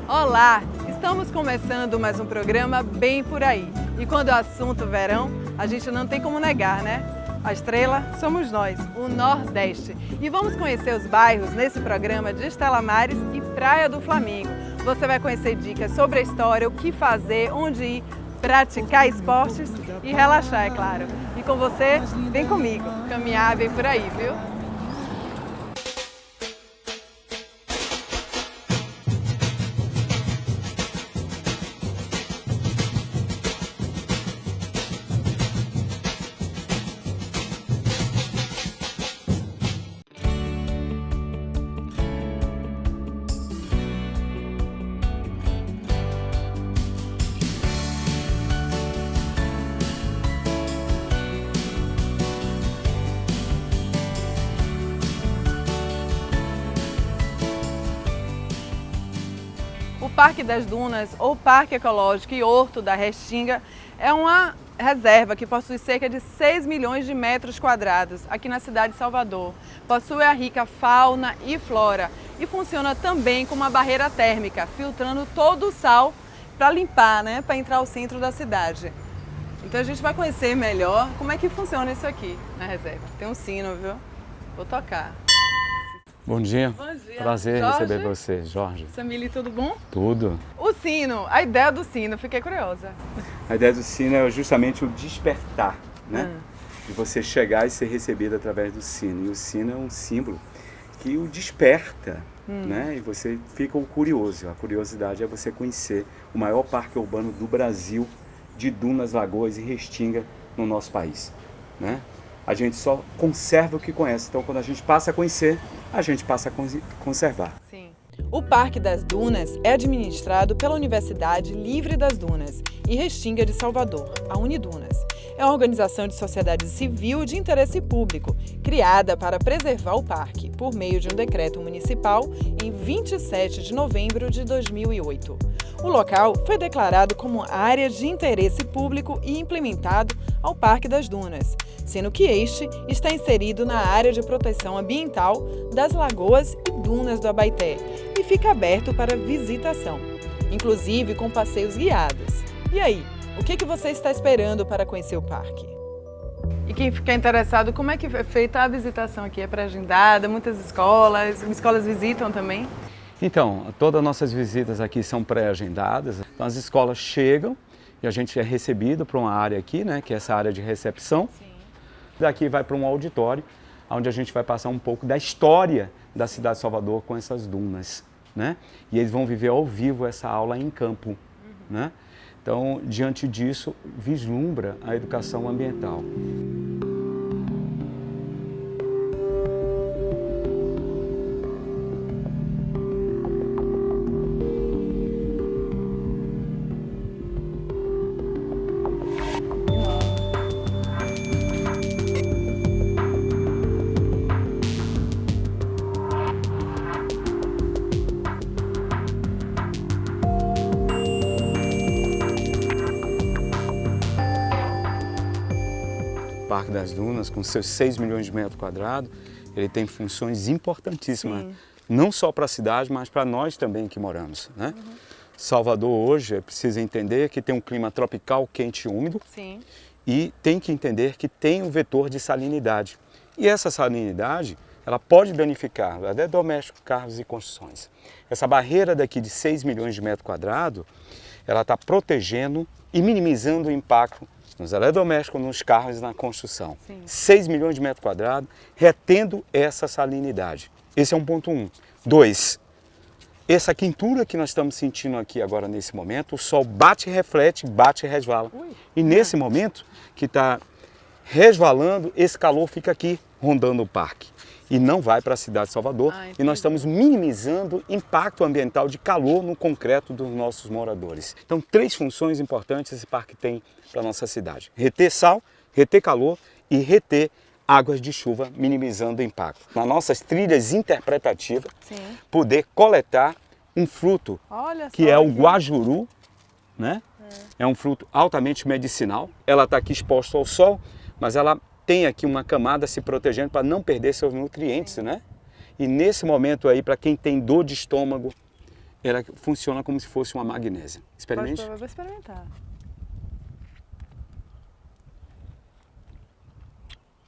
Olá! Estamos começando mais um programa Bem Por Aí. E quando é o assunto verão, a gente não tem como negar, né? A estrela somos nós, o Nordeste. E vamos conhecer os bairros nesse programa de Estela Maris e Praia do Flamengo. Você vai conhecer dicas sobre a história, o que fazer, onde ir, praticar esportes e relaxar, é claro. E com você, vem comigo, caminhar bem por aí, viu? O Parque das Dunas, ou Parque Ecológico e Horto da Restinga, é uma reserva que possui cerca de 6 milhões de metros quadrados aqui na cidade de Salvador. Possui a rica fauna e flora e funciona também como uma barreira térmica, filtrando todo o sal para limpar, para entrar ao centro da cidade. Então a gente vai conhecer melhor como é que funciona isso aqui na reserva. Tem um sino, viu? Vou tocar. Bom dia. Bom dia. Prazer Jorge? receber você, Jorge. Samili, tudo bom? Tudo. O sino, a ideia do sino, fiquei curiosa. A ideia do sino é justamente o despertar, né? De você chegar e ser recebido através do sino. E o sino é um símbolo que o desperta, né? E você fica curioso. A curiosidade é você conhecer o maior parque urbano do Brasil, de dunas, lagoas e restinga no nosso país, né? A gente só conserva o que conhece. Então, quando a gente passa a conhecer, a gente passa a conservar. Sim. O Parque das Dunas é administrado pela Universidade Livre das Dunas e Restinga de Salvador, a Unidunas. É uma organização de sociedade civil de interesse público, criada para preservar o parque por meio de um decreto municipal em 27 de novembro de 2008. O local foi declarado como área de interesse público e implementado ao Parque das Dunas, sendo que este está inserido na área de proteção ambiental das lagoas e dunas do Abaeté e fica aberto para visitação, inclusive com passeios guiados. E aí, o que você está esperando para conhecer o parque? E quem ficar interessado, como é que é feita a visitação aqui? É pré-agendada, muitas escolas visitam também? Então, todas as nossas visitas aqui são pré-agendadas. Então, as escolas chegam e a gente é recebido para uma área aqui, né, que é essa área de recepção. Sim. Daqui vai para um auditório, onde a gente vai passar um pouco da história da cidade de Salvador com essas dunas, né? E eles vão viver ao vivo essa aula em campo, né? Então, diante disso, vislumbra a educação ambiental. O Parque das Dunas, com seus 6 milhões de metros quadrados, ele tem funções importantíssimas, sim, não só para a cidade, mas para nós também que moramos, né? Salvador hoje precisa entender que tem um clima tropical quente e úmido, sim, e tem que entender que tem um vetor de salinidade. E essa salinidade, ela pode danificar eletrodomésticos, carros e construções. Essa barreira daqui de 6 milhões de metros quadrados, ela está protegendo e minimizando o impacto nos eletrodomésticos, nos carros e na construção. Sim. 6 milhões de metros quadrados, retendo essa salinidade. Esse é um ponto 1. 2, essa quentura que nós estamos sentindo aqui agora nesse momento, o sol bate e reflete, bate e resvala. E nesse momento que está resvalando, esse calor fica aqui rondando o parque e não vai para a cidade de Salvador. E nós estamos minimizando o impacto ambiental de calor no concreto dos nossos moradores. Então, 3 funções importantes esse parque tem para a nossa cidade: reter sal, reter calor e reter águas de chuva, minimizando o impacto. Nas nossas trilhas interpretativas, sim, poder coletar um fruto que é o guajuru, né? É um fruto altamente medicinal. Ela está aqui exposta ao sol, mas ela tem aqui uma camada se protegendo para não perder seus nutrientes, né? E nesse momento aí, para quem tem dor de estômago, ela funciona como se fosse uma magnésia. Experimente. Vou experimentar.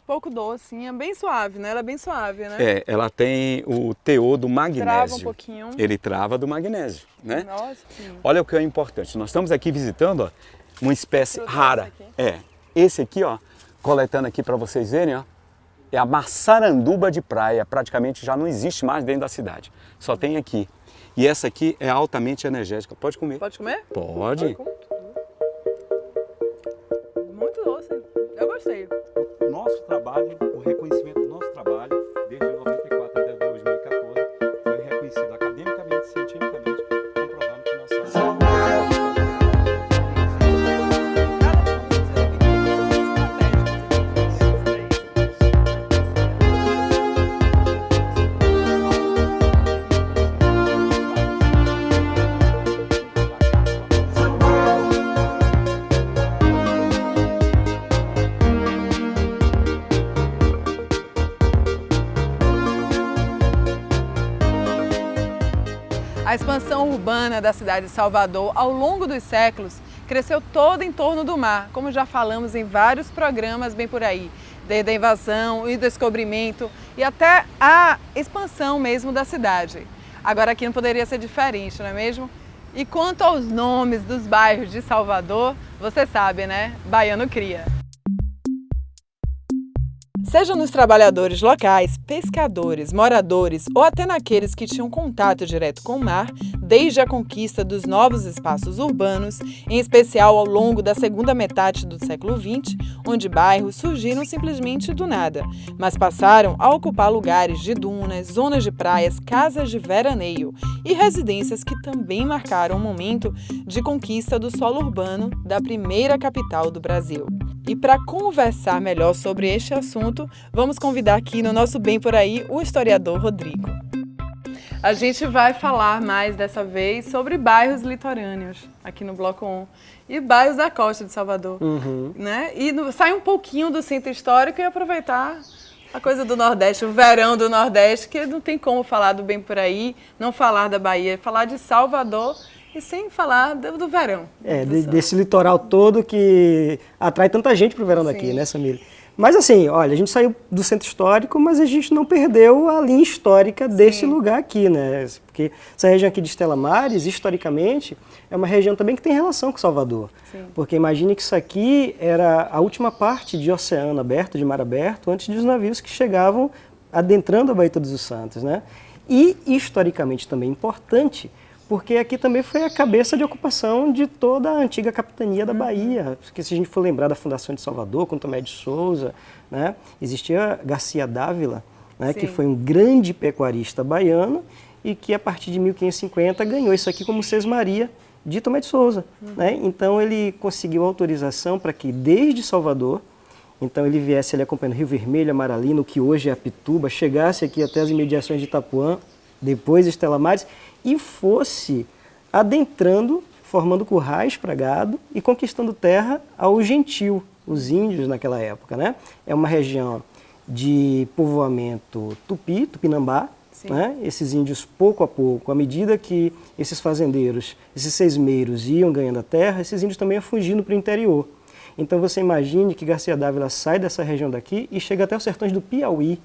Pouco docinha, bem suave, né? Ela é bem suave, né? É, ela tem o teor do magnésio. Trava um pouquinho. Ele trava do magnésio, né? Nossa, sim. Olha o que é importante. Nós estamos aqui visitando, ó, uma espécie rara. Esse aqui, ó, coletando aqui para vocês verem, ó, é a maçaranduba de praia. Praticamente já não existe mais dentro da cidade. Só tem aqui. E essa aqui é altamente energética. Pode comer. Pode comer? Pode. Muito doce. Eu gostei. O nosso trabalho, o reconhecimento do nosso trabalho, desde 94 até 2014, foi reconhecido academicamente, cientificamente, comprovando que nós somos... A expansão urbana da cidade de Salvador, ao longo dos séculos, cresceu toda em torno do mar, como já falamos em vários programas bem por aí, desde a invasão e descobrimento e até a expansão mesmo da cidade. Agora aqui não poderia ser diferente, não é mesmo? E quanto aos nomes dos bairros de Salvador, você sabe, né? Baiano cria. Seja nos trabalhadores locais, pescadores, moradores ou até naqueles que tinham contato direto com o mar, desde a conquista dos novos espaços urbanos, em especial ao longo da segunda metade do século XX, onde bairros surgiram simplesmente do nada, mas passaram a ocupar lugares de dunas, zonas de praias, casas de veraneio e residências que também marcaram o momento de conquista do solo urbano da primeira capital do Brasil. E para conversar melhor sobre este assunto, vamos convidar aqui no nosso Bem Por Aí o historiador Rodrigo. A gente vai falar mais dessa vez sobre bairros litorâneos aqui no Bloco 1 e bairros da costa de Salvador, né? E sair um pouquinho do centro histórico e aproveitar a coisa do Nordeste, o verão do Nordeste, que não tem como falar do Bem Por Aí, não falar da Bahia, falar de Salvador e sem falar do verão. Desse litoral todo que atrai tanta gente para o verão daqui, né, Samir? Mas assim, olha, a gente saiu do centro histórico, mas a gente não perdeu a linha histórica desse lugar aqui, né? Porque essa região aqui de Estela Maris, historicamente, é uma região também que tem relação com Salvador. Sim. Porque imagine que isso aqui era a última parte de oceano aberto, de mar aberto, antes dos navios que chegavam adentrando a Baía de Todos os Santos, né? E historicamente também importante, porque aqui também foi a cabeça de ocupação de toda a antiga capitania da Bahia. Porque se a gente for lembrar da fundação de Salvador, com Tomé de Souza, né, existia Garcia Dávila, né, que foi um grande pecuarista baiano e que a partir de 1550 ganhou isso aqui como Sesmaria de Tomé de Souza. Né? Então ele conseguiu autorização para que desde Salvador, então ele viesse ali acompanhando Rio Vermelho, Amaralina, o que hoje é Apituba, chegasse aqui até as imediações de Itapuã, depois Estela Maris, e fosse adentrando, formando currais para gado e conquistando terra ao gentil, os índios naquela época, né? É uma região de povoamento tupi, tupinambá, né? Esses índios pouco a pouco, à medida que esses fazendeiros, esses sesmeiros iam ganhando a terra, esses índios também iam fugindo para o interior. Então você imagine que Garcia Dávila sai dessa região daqui e chega até os sertões do Piauí,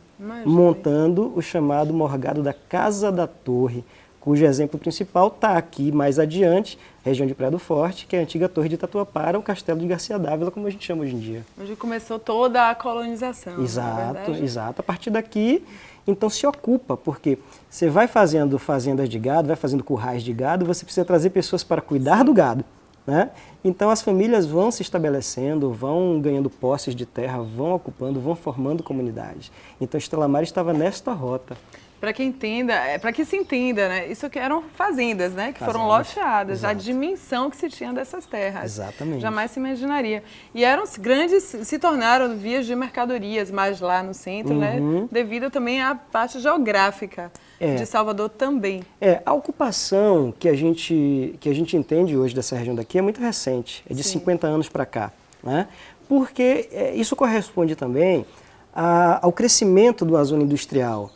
montando o chamado morgado da Casa da Torre, cujo exemplo principal está aqui mais adiante, região de Praia do Forte, que é a antiga Torre de Tatuapara, o Castelo de Garcia Dávila, como a gente chama hoje em dia. Onde começou toda a colonização. Exato, exato. A partir daqui, então se ocupa, porque você vai fazendo fazendas de gado, vai fazendo currais de gado, você precisa trazer pessoas para cuidar do gado. Né? Então as famílias vão se estabelecendo, vão ganhando posses de terra, vão ocupando, vão formando comunidades. Então Estela Maris estava nesta rota. Para que entenda, para que se entenda, né? Isso que eram fazendas, né? Que foram loteadas, exato. A dimensão que se tinha dessas terras. Exatamente. Jamais se imaginaria. E eram grandes, se tornaram vias de mercadorias mais lá no centro, né? Devido também à parte geográfica de Salvador também. A ocupação que a gente entende hoje dessa região daqui é muito recente, é de 50 anos para cá, né? Porque isso corresponde também ao crescimento de uma zona industrial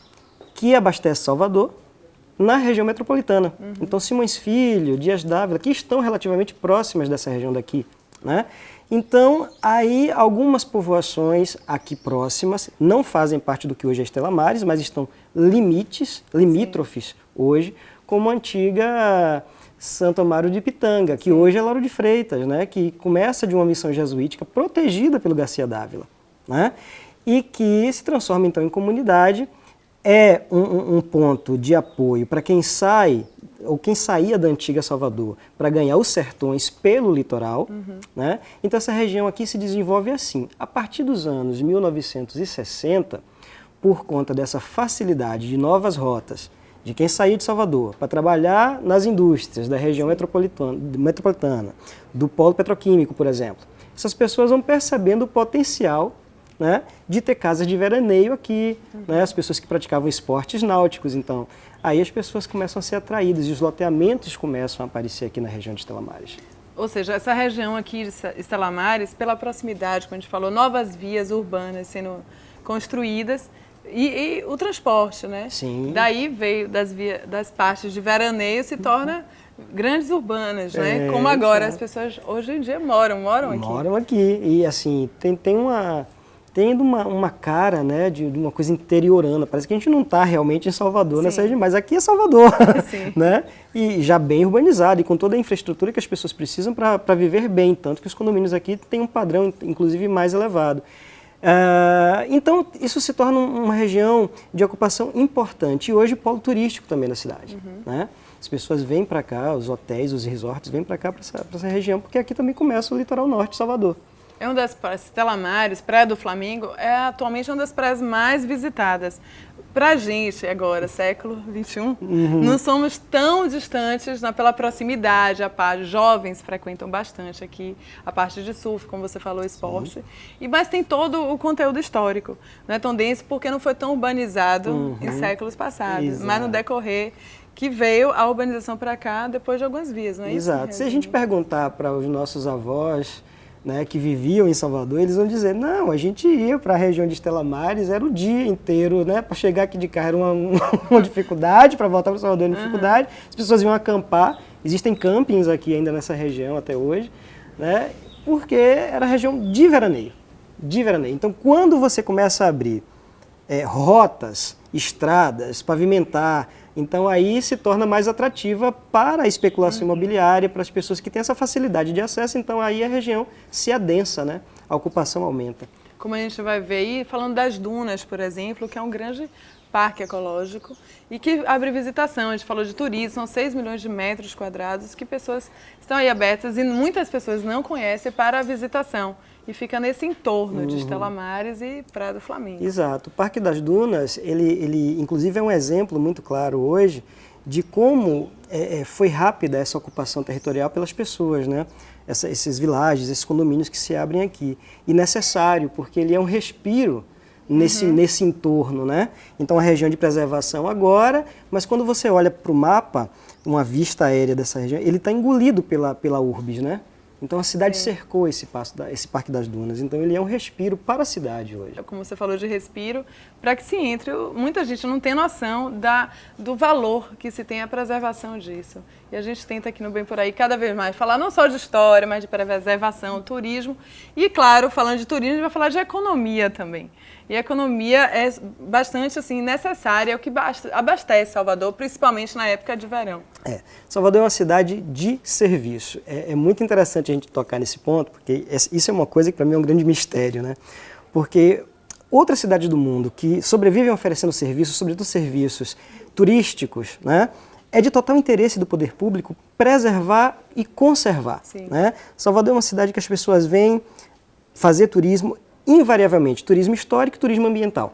que abastece Salvador, na região metropolitana. Então, Simões Filho, Dias d'Ávila, que estão relativamente próximas dessa região daqui, né? Então, aí algumas povoações aqui próximas não fazem parte do que hoje é Estela Maris, mas estão limítrofes hoje, como a antiga Santo Amaro de Pitanga, que hoje é Lauro de Freitas, né? Que começa de uma missão jesuítica protegida pelo Garcia d'Ávila, né? E que se transforma então em comunidade, é um ponto de apoio para quem sai, ou quem saía da antiga Salvador, para ganhar os sertões pelo litoral, né? Então essa região aqui se desenvolve assim. A partir dos anos 1960, por conta dessa facilidade de novas rotas, de quem saía de Salvador para trabalhar nas indústrias da região metropolitana, do polo petroquímico, por exemplo, essas pessoas vão percebendo o potencial, né, de ter casas de veraneio aqui, né, as pessoas que praticavam esportes náuticos. Então, aí as pessoas começam a ser atraídas e os loteamentos começam a aparecer aqui na região de Estela Maris. Ou seja, essa região aqui de Estela Maris, pela proximidade, como a gente falou, novas vias urbanas sendo construídas e o transporte, né? Sim. Daí veio das partes de veraneio, se torna grandes urbanas, né? Como agora as pessoas hoje em dia moram aqui. Moram aqui e assim, tendo uma cara, né, de uma coisa interiorana. Parece que a gente não está realmente em Salvador, nessa região, mas aqui é Salvador, né? E já bem urbanizado e com toda a infraestrutura que as pessoas precisam para viver bem, tanto que os condomínios aqui têm um padrão, inclusive, mais elevado. Então, isso se torna uma região de ocupação importante e hoje polo turístico também na cidade, né? As pessoas vêm para cá, os hotéis, os resorts vêm para cá, para essa região, porque aqui também começa o litoral norte de Salvador. É uma das praias, Estela Maris, Praia do Flamingo, é atualmente uma das praias mais visitadas. Pra gente agora, século XXI, não somos tão distantes pela proximidade, a parte, jovens frequentam bastante aqui, a parte de surf, como você falou, esporte, mas tem todo o conteúdo histórico, não é tão denso porque não foi tão urbanizado em séculos passados, Exato. mas no decorrer que veio a urbanização para cá depois de algumas vias, não é isso? Exato. Se a gente perguntar para os nossos avós, né, que viviam em Salvador, eles vão dizer, não, a gente ia para a região de Estela Maris, era o dia inteiro, né, para chegar aqui de carro era uma dificuldade, para voltar para Salvador era uma dificuldade, as pessoas iam acampar, existem campings aqui ainda nessa região até hoje, né, porque era região de veraneio, Então, quando você começa a abrir rotas, estradas, pavimentar, então aí se torna mais atrativa para a especulação imobiliária, para as pessoas que têm essa facilidade de acesso, então aí a região se adensa, né? A ocupação aumenta. Como a gente vai ver aí, falando das dunas, por exemplo, que é um grande parque ecológico e que abre visitação. A gente falou de turismo, são 6 milhões de metros quadrados que pessoas estão aí abertas e muitas pessoas não conhecem para a visitação. E fica nesse entorno de Estela Maris e Praia do Flamingo. Exato. O Parque das Dunas, ele inclusive é um exemplo muito claro hoje de como foi rápida essa ocupação territorial pelas pessoas, né? Esses vilages, esses condomínios que se abrem aqui. E necessário, porque ele é um respiro nesse entorno, né? Então, a região de preservação agora, mas quando você olha para o mapa, uma vista aérea dessa região, ele está engolido pela urbis, né? Então a cidade cercou esse Parque das Dunas, então ele é um respiro para a cidade hoje. Como você falou de respiro, para que se entre, muita gente não tem noção do valor que se tem a preservação disso. E a gente tenta aqui no Bem Por Aí cada vez mais falar não só de história, mas de preservação, turismo. E claro, falando de turismo, a gente vai falar de economia também. E a economia é bastante assim, necessária, é o que abastece Salvador, principalmente na época de verão. Salvador é uma cidade de serviço. É muito interessante a gente tocar nesse ponto, porque isso é uma coisa que para mim é um grande mistério, né? Porque outras cidades do mundo que sobrevivem oferecendo serviços, sobretudo serviços turísticos, né? É de total interesse do poder público preservar e conservar, né? Salvador é uma cidade que as pessoas vêm fazer turismo, invariavelmente, turismo histórico e turismo ambiental,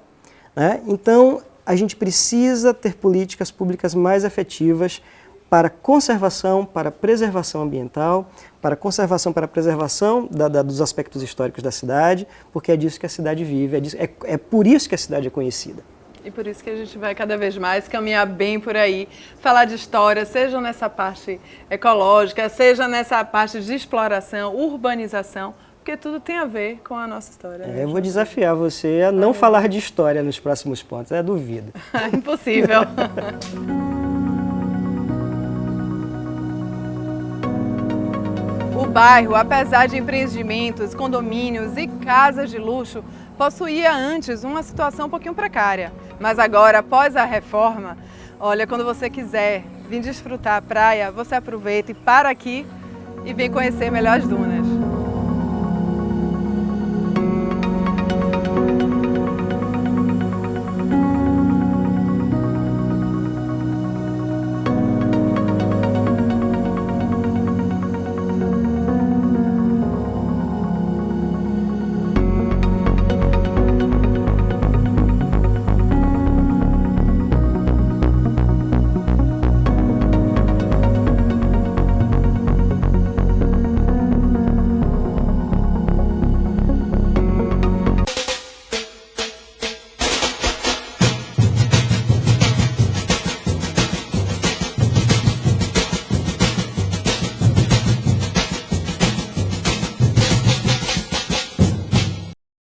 né? Então, a gente precisa ter políticas públicas mais efetivas para conservação, para preservação ambiental, para conservação, para preservação dos aspectos históricos da cidade, porque é disso que a cidade vive, é por isso que a cidade é conhecida. E por isso que a gente vai cada vez mais caminhar bem por aí, falar de história, seja nessa parte ecológica, seja nessa parte de exploração, urbanização, porque tudo tem a ver com a nossa história. Eu vou desafiar você a não falar de história nos próximos pontos, duvido. Impossível. bairro, apesar de empreendimentos, condomínios e casas de luxo, possuía antes uma situação um pouquinho precária. Mas agora, após a reforma, olha, quando você quiser vir desfrutar a praia, você aproveita e para aqui e vem conhecer melhor as dunas.